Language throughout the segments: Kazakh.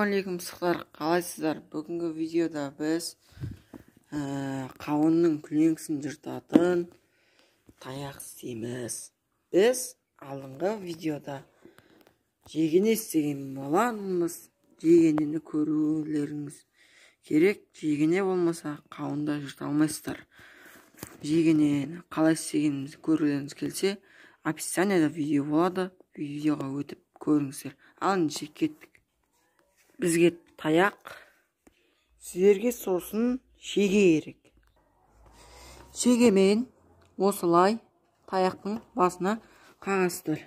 Ассалаумағалейкум мысықтар, қалайсыздар? Бүгінгі видеода біз қауынның күлеңкісін жыртатын таяқ істейміз. Біз алдыңғы видеода жегене істеген болатынбыз. Жегенені көрулеріңіз керек. Жегене болмаса қауында жырта алмайсыздар. Жегенені қалай істегенімізді көрулеріңіз келсе, описанияда видео болады. Видеоға өтіп көріңіздер. Ал ендеше кеттік. Бізге таяқ, сіздерге сосын шеге керек. Шегемен осылай таяқтың басына қағасыздар.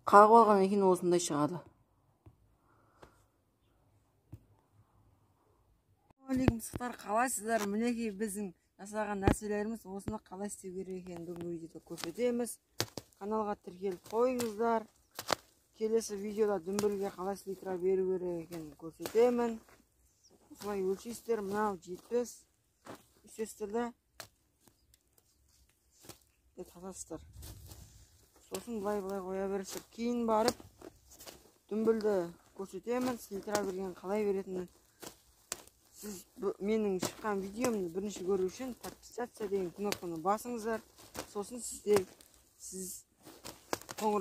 Қағып алғаннан кейін осындай шығады. Ассалаумағалейкум мысықтар, қалайсыздар? Мінекей біздің жасаған нәрселеріміз. Осыны қалай істеу керек екенін бүгінгі видеода көрсетеміз. Каналға тіркеліп қойыңыздар. Келесі видеода дүмбілге қалай литра беру керек екенін көрсетемін. Осылай өлшейсіздер. Мынау 70. Естесіздер де тазасыздар. Сосын былай қоя бересіздер. Кейін барып дүмбілді көрсетемін. Литра берген қалай беретінін. Сіз менің шыққан видеомды бірінші көру үшін подписаться деген кнопканы басыңыздар. Сосын сіз қоңырау